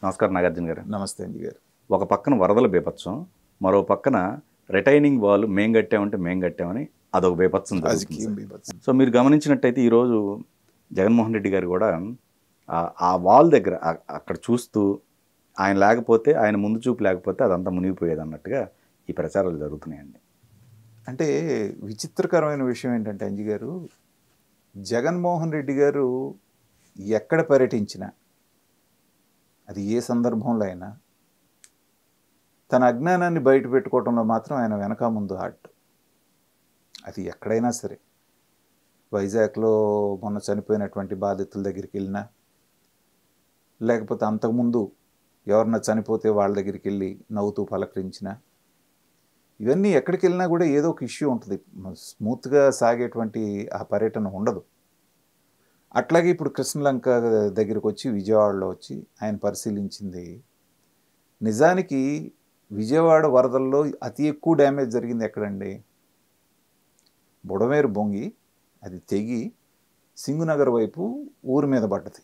నమస్కారం నాగార్జున గారు. నమస్తే అండి గారు. ఒక పక్కన వరదల బీభత్సం, మరో పక్కన రిటైనింగ్ వాల్ మేం కట్టామంటే మేం కట్టామని అదొక బీభత్సం జరుగుతుంది సార్. సో మీరు గమనించినట్టయితే ఈరోజు జగన్మోహన్ రెడ్డి గారు కూడా ఆ వాల్ దగ్గర అక్కడ చూస్తూ ఆయన లేకపోతే, ఆయన ముందు చూపు లేకపోతే అదంతా మునిగిపోయేది అన్నట్టుగా ఈ ప్రచారాలు జరుగుతున్నాయండి. అంటే విచిత్రకరమైన విషయం ఏంటంటే అంజీ గారు, జగన్మోహన్ రెడ్డి గారు ఎక్కడ పర్యటించినా, అది ఏ సందర్భంలో అయినా, తన అజ్ఞానాన్ని బయట పెట్టుకోవడంలో మాత్రం ఆయన వెనక ముందు ఆట. అది ఎక్కడైనా సరే, వైజాగ్లో మొన్న చనిపోయినటువంటి బాధితుల దగ్గరికి వెళ్ళినా, లేకపోతే అంతకుముందు ఎవరన్నా చనిపోతే వాళ్ళ దగ్గరికి వెళ్ళి నవ్వుతూ పలకరించినా, ఇవన్నీ ఎక్కడికి వెళ్ళినా కూడా ఏదో ఒక ఇష్యూ ఉంటుంది. స్మూత్గా సాగేటువంటి ఆ పర్యటన ఉండదు. అట్లాగే ఇప్పుడు కృష్ణలంక దగ్గరికి వచ్చి విజయవాడలో వచ్చి ఆయన పరిశీలించింది. నిజానికి విజయవాడ వరదల్లో అతి ఎక్కువ డ్యామేజ్ జరిగింది ఎక్కడండి? బుడమేరు బొంగి అది తెగి సింగునగర్ వైపు ఊరి మీద పడ్డది.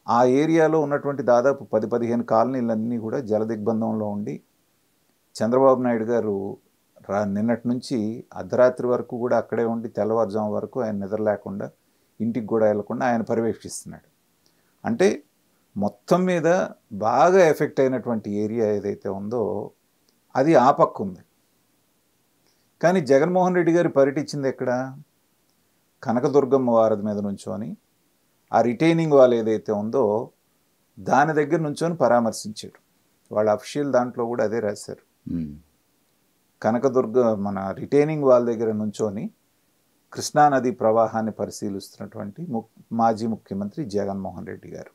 ఆ ఏరియాలో ఉన్నటువంటి దాదాపు 10-15 కాలనీలన్నీ కూడా జలదిగ్బంధంలో ఉండి, చంద్రబాబు నాయుడు గారు నిన్నటి నుంచి అర్ధరాత్రి వరకు కూడా అక్కడే ఉండి తెల్లవారుజాము వరకు ఆయన నిద్ర లేకుండా, ఇంటికి కూడా వెళ్లకుండా ఆయన పర్యవేక్షిస్తున్నాడు. అంటే మొత్తం మీద బాగా ఎఫెక్ట్ అయినటువంటి ఏరియా ఏదైతే ఉందో అది ఆ పక్క ఉంది. కానీ జగన్మోహన్ రెడ్డి గారు పర్యటించింది ఎక్కడ? కనకదుర్గమ్మ వారధి మీద నుంచొని ఆ రిటైనింగ్ వాల్ ఏదైతే ఉందో దాని దగ్గర నుంచొని పరామర్శించాడు. వాళ్ళ అఫీషియల్ దాంట్లో కూడా అదే రాశారు. కనకదుర్గ మన రిటైనింగ్ వాల్ దగ్గర నుంచొని కృష్ణానది ప్రవాహాన్ని పరిశీలిస్తున్నటువంటి మాజీ ముఖ్యమంత్రి జగన్మోహన్ రెడ్డి గారు.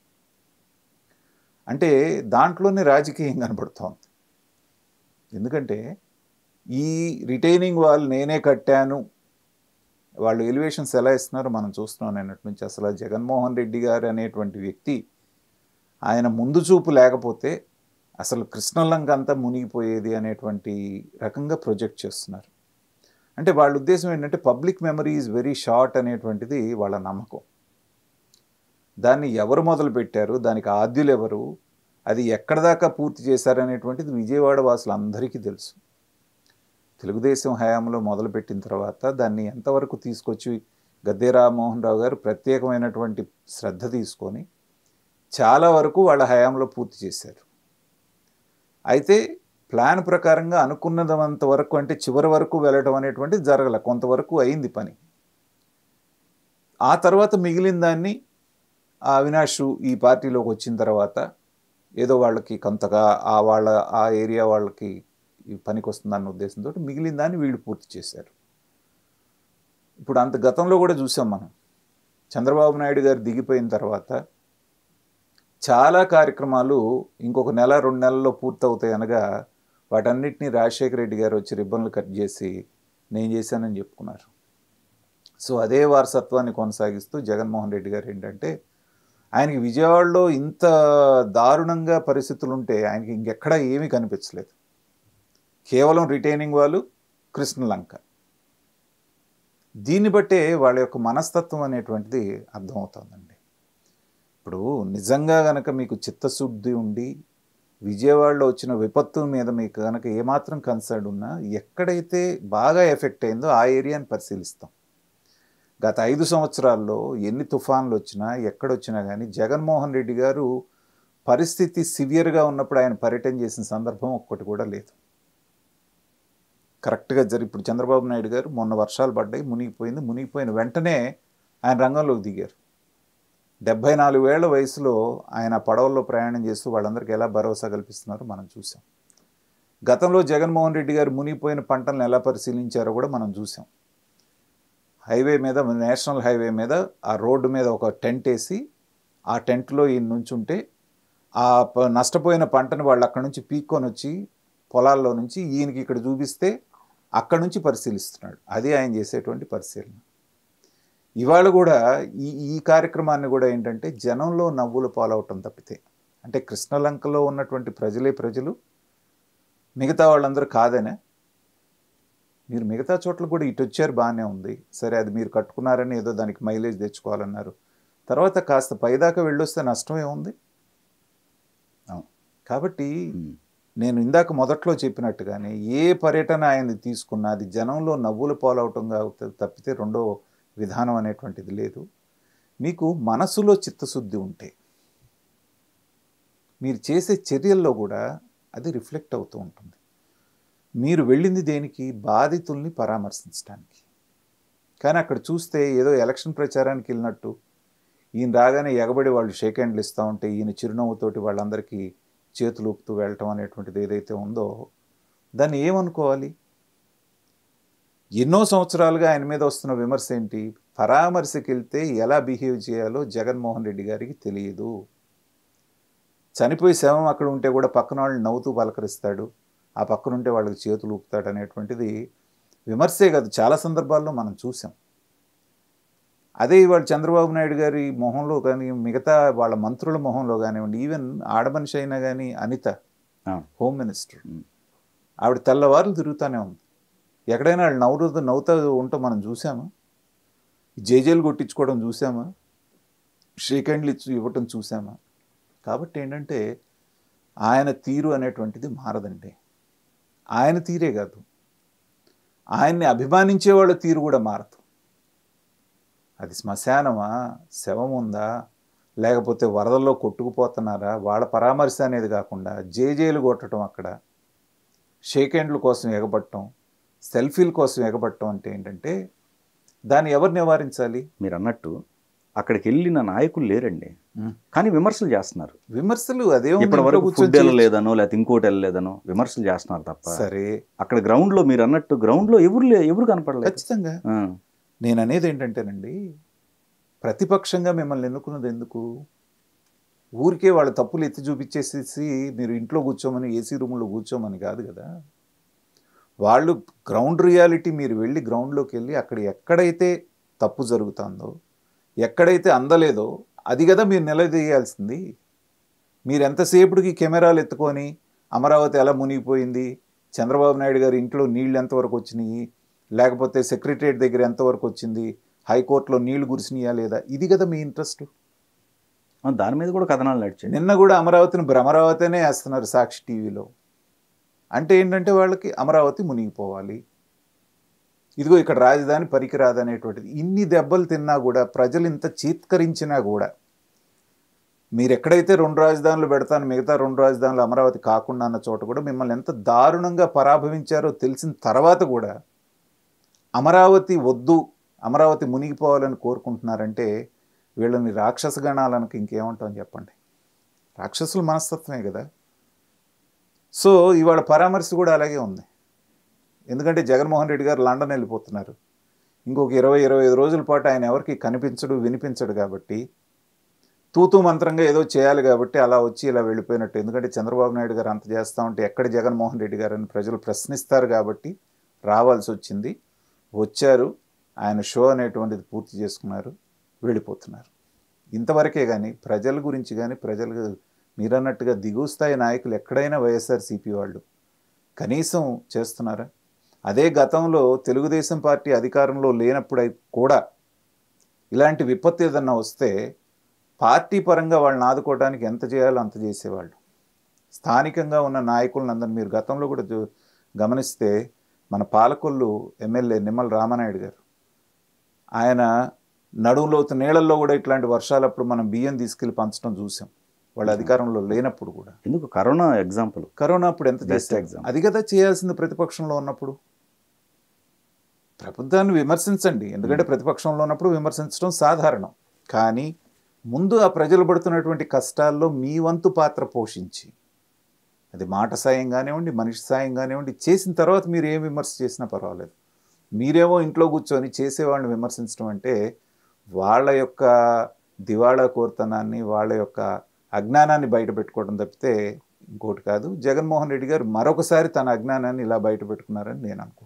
అంటే దాంట్లోనే రాజకీయం కనబడుతోంది. ఎందుకంటే ఈ రిటైనింగ్ వాల్ నేనే కట్టాను, వాళ్ళు ఎలివేషన్స్ ఎలా ఇస్తున్నారో మనం చూస్తున్నాం అన్నట్టు నుంచి. అసలు జగన్మోహన్ రెడ్డి గారు అనేటువంటి వ్యక్తి, ఆయన ముందు చూపు లేకపోతే అసలు కృష్ణలంక అంతా మునిగిపోయేది అనేటువంటి రకంగా ప్రొజెక్ట్ చేస్తున్నారు. అంటే వాళ్ళ ఉద్దేశం ఏంటంటే public memory is very short అనేటువంటిది వాళ్ళ నమ్మకం. దాన్ని ఎవరు మొదలు పెట్టారు, దానికి ఆద్యులు ఎవరు, అది ఎక్కడ దాకా పూర్తి చేశారనేటువంటిది విజయవాడ వాసులందరికీ తెలుసు. తెలుగుదేశం హయాంలో మొదలుపెట్టిన తర్వాత దాన్ని ఎంతవరకు తీసుకొచ్చి గద్దె రామ్మోహన్ రావు గారు ప్రత్యేకమైనటువంటి శ్రద్ధ తీసుకొని చాలా వరకు వాళ్ళ హయాంలో పూర్తి చేశారు. అయితే ప్లాన్ ప్రకారంగా అనుకున్నదంత వరకు, అంటే చివరి వరకు వెళ్ళడం అనేటువంటిది జరగల. కొంతవరకు అయింది పని. ఆ తర్వాత మిగిలిన దాన్ని అవినాష్ ఈ పార్టీలోకి వచ్చిన తర్వాత ఏదో వాళ్ళకి కొంతగా ఆ ఏరియా వాళ్ళకి పనికి వస్తుందన్న ఉద్దేశంతో మిగిలిన దాన్ని వీళ్ళు పూర్తి చేశారు. ఇప్పుడు అంత గతంలో కూడా చూసాం మనం. చంద్రబాబు నాయుడు గారు దిగిపోయిన తర్వాత చాలా కార్యక్రమాలు ఇంకొక 1-2 నెలల్లో పూర్తవుతాయి అనగా వాటన్నిటినీ రాజశేఖర రెడ్డి గారు వచ్చి రిబ్బన్లు కట్ చేసి నేను చేశానని చెప్పుకున్నారు. సో అదే వారసత్వాన్ని కొనసాగిస్తూ జగన్మోహన్ రెడ్డి గారు ఏంటంటే, ఆయనకి విజయవాడలో ఇంత దారుణంగా పరిస్థితులు ఉంటే ఆయనకి ఇంకెక్కడా ఏమీ కనిపించలేదు. కేవలం రిటైనింగ్ వాళ్ళు, కృష్ణలంక. దీన్ని బట్టే వాళ్ళ యొక్క మనస్తత్వం అనేటువంటిది అర్థమవుతుందండి. ఇప్పుడు నిజంగా కనుక మీకు చిత్తశుద్ధి ఉండి విజయవాడలో వచ్చిన విపత్తు మీద మీకు కనుక ఏమాత్రం కన్సర్న్ ఉన్నా, ఎక్కడైతే బాగా ఎఫెక్ట్ అయిందో ఆ ఏరియాని పరిశీలిస్తాం. గత 5 సంవత్సరాల్లో ఎన్ని తుఫాన్లు వచ్చినా ఎక్కడొచ్చినా కానీ జగన్మోహన్ రెడ్డి గారు పరిస్థితి సివియర్గా ఉన్నప్పుడు ఆయన పర్యటన చేసిన సందర్భం ఒక్కటి కూడా లేదు. కరెక్ట్గా ఇప్పుడు చంద్రబాబు నాయుడు గారు మొన్న వర్షాలు పడ్డాయి, మునిగిపోయిన వెంటనే ఆయన రంగంలోకి దిగారు. 74 ఏళ్ల వయసులో ఆయన పడవల్లో ప్రయాణం చేస్తూ వాళ్ళందరికీ ఎలా భరోసా కల్పిస్తున్నారో మనం చూసాం. గతంలో జగన్మోహన్ రెడ్డి గారు మునిగిపోయిన పంటలను ఎలా పరిశీలించారో కూడా మనం చూసాం. హైవే మీద, నేషనల్ హైవే మీద ఆ రోడ్డు మీద ఒక టెంట్ వేసి ఆ టెంట్లో ఈయన నుంచుంటే ఆ నష్టపోయిన పంటను వాళ్ళు అక్కడి నుంచి పీక్కొని వచ్చి పొలాల్లో నుంచి ఈయనకి ఇక్కడ చూపిస్తే అక్కడి నుంచి పరిశీలిస్తున్నాడు. అది ఆయన చేసేటువంటి పరిశీలన. ఇవాళ కూడా ఈ కార్యక్రమాన్ని కూడా ఏంటంటే జనంలో నవ్వులు పాలవటం తప్పితే, అంటే కృష్ణలంకలో ఉన్నటువంటి ప్రజలు మిగతా వాళ్ళందరూ కాదనే. మీరు మిగతా చోట్ల కూడా ఇటు వచ్చారు, బాగానే ఉంది, సరే అది మీరు కట్టుకున్నారని ఏదో దానికి మైలేజ్ తెచ్చుకోవాలన్నారు. తర్వాత కాస్త పైదాకా వెళ్ళొస్తే నష్టమే ఉంది. కాబట్టి నేను ఇందాక మొదట్లో చెప్పినట్టుగానే ఏ పర్యటన ఆయనది తీసుకున్నా అది జనంలో నవ్వులు పాలవటంగా తప్పితే రెండో విధానం అనేటువంటిది లేదు. మీకు మనసులో చిత్తశుద్ధి ఉంటే మీరు చేసే చర్యల్లో కూడా అది రిఫ్లెక్ట్ అవుతూ ఉంటుంది. మీరు వెళ్ళింది దేనికి? బాధితుల్ని పరామర్శించడానికి. కానీ అక్కడ చూస్తే ఏదో ఎలక్షన్ ప్రచారానికి వెళ్ళినట్టు ఈయన రాగానే ఎగబడి వాళ్ళు షేక్ హ్యాండ్లు ఇస్తూ ఉంటే ఈయన చిరునవ్వుతోటి వాళ్ళందరికీ చేతులు ఊపుతూ వెళ్ళటం అనేటువంటిది ఏదైతే ఉందో దాన్ని ఏమనుకోవాలి? ఎన్నో సంవత్సరాలుగా ఆయన మీద వస్తున్న విమర్శ ఏంటి? పరామర్శకి వెళ్తే ఎలా బిహేవ్ చేయాలో జగన్మోహన్ రెడ్డి గారికి తెలియదు. చనిపోయి శవం అక్కడ ఉంటే కూడా పక్కన వాళ్ళని నవ్వుతూ పలకరిస్తాడు, ఆ పక్కన ఉంటే వాళ్ళకి చేతులు ఊపుతాడు అనేటువంటిది విమర్శే కాదు, చాలా సందర్భాల్లో మనం చూసాం. అదే ఇవాళ చంద్రబాబు నాయుడు గారి మొహంలో కానీ మిగతా వాళ్ళ మంత్రుల మొహంలో కానివ్వండి, ఈవెన్ ఆడమనిషి అయినా కానీ అనిత హోమ్ మినిస్టర్, ఆవిడ తెల్లవారులు తిరుగుతూనే ఉంది. ఎక్కడైనా వాళ్ళు నవ్వుతూ ఉంటాం మనం చూసామా? జేజేలు కొట్టించుకోవడం చూసామా? షేక్ హ్యాండ్లు ఇవ్వటం చూసామా? కాబట్టి ఏంటంటే ఆయన తీరు అనేటువంటిది మారదండి. ఆయన తీరే కాదు, ఆయన్ని అభిమానించే వాళ్ళ తీరు కూడా మారదు. అది శ్మశానమా, శవం ఉందా, లేకపోతే వరదల్లో కొట్టుకుపోతున్నారా, వాళ్ళ పరామర్శ అనేది కాకుండా జేజేలు కొట్టడం, అక్కడ షేక్ హ్యాండ్ల కోసం ఎగబట్టడం, సెల్ఫీల కోసం ఎగబట్టడం అంటే ఏంటంటే దాన్ని ఎవరు నివారించాలి? మీరు అన్నట్టు అక్కడికి వెళ్ళిన నాయకులు లేరండి, కానీ విమర్శలు చేస్తున్నారు. విమర్శలు అదే ఫుడ్ వెళ్ళలేదనో లేకపోతే ఇంకోటి వెళ్ళలేదనో విమర్శలు చేస్తున్నారు తప్ప సరే అక్కడ గ్రౌండ్లో మీరు అన్నట్టు గ్రౌండ్లో ఎవరు కనపడలేదు. ఖచ్చితంగా నేను అనేది ఏంటంటేనండి, ప్రతిపక్షంగా మిమ్మల్ని ఎన్నుకున్నది ఎందుకు? ఊరికే వాళ్ళ తప్పులు ఎత్తి చూపించేసేసి మీరు ఇంట్లో కూర్చోమని, ఏసీ రూమ్లో కూర్చోమని కాదు కదా. వాళ్ళు గ్రౌండ్ రియాలిటీ, మీరు వెళ్ళి గ్రౌండ్లోకి వెళ్ళి అక్కడ ఎక్కడైతే తప్పు జరుగుతుందో, ఎక్కడైతే అందలేదో అది కదా మీరు నిలదీయాల్సింది. మీరు ఎంతసేపుడికి కెమెరాలు ఎత్తుకొని అమరావతి ఎలా మునిగిపోయింది, చంద్రబాబు నాయుడు గారి ఇంట్లో నీళ్ళు ఎంతవరకు వచ్చినాయి, లేకపోతే సెక్రటరియట్ దగ్గర ఎంతవరకు వచ్చింది, హైకోర్టులో నీళ్లు కురిసినాయా లేదా, ఇది కదా మీ ఇంట్రెస్ట్. దాని మీద కూడా కథనాలు నడిచాయి. నిన్న కూడా అమరావతిని భ్రమరావతినే వేస్తున్నారు సాక్షి టీవీలో. అంటే ఏంటంటే వాళ్ళకి అమరావతి మునిగిపోవాలి, ఇదిగో ఇక్కడ రాజధాని పనికిరాదు అనేటువంటిది. ఇన్ని దెబ్బలు తిన్నా కూడా, ప్రజలు ఇంత చీత్కరించినా కూడా, మీరు ఎక్కడైతే 2 రాజధానులు పెడతాను, మిగతా 2 రాజధానులు అమరావతి కాకుండా అన్న చోట కూడా మిమ్మల్ని ఎంత దారుణంగా పరాభవించారో తెలిసిన తర్వాత కూడా అమరావతి వద్దు, అమరావతి మునిగిపోవాలని కోరుకుంటున్నారంటే వీళ్ళని రాక్షస గణాలకు ఇంకేమంటామని చెప్పండి. రాక్షసుల మనస్తత్వమే కదా. సో ఇవాళ పరామర్శ కూడా అలాగే ఉంది. ఎందుకంటే జగన్మోహన్ రెడ్డి గారు లండన్ వెళ్ళిపోతున్నారు. ఇంకొక 20-25 రోజుల పాటు ఆయన ఎవరికి కనిపించడు, వినిపించడు. కాబట్టి తూతూ మంత్రంగా ఏదో చేయాలి కాబట్టి అలా వచ్చి ఇలా వెళ్ళిపోయినట్టు. ఎందుకంటే చంద్రబాబు నాయుడు గారు అంత చేస్తూ ఉంటే ఎక్కడ జగన్మోహన్ రెడ్డి గారు అని ప్రజలు ప్రశ్నిస్తారు కాబట్టి రావాల్సి వచ్చింది. వచ్చారు, ఆయన షో అనేటువంటిది పూర్తి చేసుకున్నారు, వెళ్ళిపోతున్నారు. ఇంతవరకే. కానీ ప్రజల గురించి కానీ, ప్రజలు మీరన్నట్టుగా దిగువ స్థాయి నాయకులు ఎక్కడైనా వైఎస్ఆర్సీపీ వాళ్ళు కనీసం చేస్తున్నారా? అదే గతంలో తెలుగుదేశం పార్టీ అధికారంలో లేనప్పుడు కూడా ఇలాంటి విపత్తు ఏదన్నా వస్తే పార్టీ పరంగా వాళ్ళని ఆదుకోవడానికి ఎంత చేయాలో అంత చేసేవాళ్ళు. స్థానికంగా ఉన్న నాయకులను అందరినీ మీరు గతంలో కూడా గమనిస్తే, మన పాలకొల్లు ఎమ్మెల్యే నిమ్మల రామనాయుడు గారు, ఆయన నడుములోతు నీళ్ళల్లో కూడా ఇట్లాంటి వర్షాలప్పుడు మనం బియ్యం తీసుకెళ్ళి పంచడం చూసాం, వాళ్ళ అధికారంలో లేనప్పుడు కూడా. ఎందుకు? Corona example. కరోనా అప్పుడు ఎంత చేస్తే ఎగ్జామ్ అది కదా చేయాల్సింది. ప్రతిపక్షంలో ఉన్నప్పుడు ప్రభుత్వాన్ని విమర్శించండి, ఎందుకంటే ప్రతిపక్షంలో ఉన్నప్పుడు విమర్శించడం సాధారణం. కానీ ముందు ఆ ప్రజలు పడుతున్నటువంటి కష్టాల్లో మీ వంతు పాత్ర పోషించి, అది మాట సాయం కానివ్వండి, మనిషి సాయం కానివ్వండి, చేసిన తర్వాత మీరు ఏం విమర్శ చేసినా పర్వాలేదు. మీరేమో ఇంట్లో కూర్చొని చేసేవాళ్ళని విమర్శించడం అంటే వాళ్ళ యొక్క దివాళా కోరుతనాన్ని, వాళ్ళ యొక్క అజ్ఞానాన్ని బయట పెట్టుకోవడం తప్పితే ఇంకోటి కాదు. జగన్మోహన్ రెడ్డి గారు మరొకసారి తన అజ్ఞానాన్ని ఇలా బయట పెట్టుకున్నారని నేను అనుకుంటున్నాను.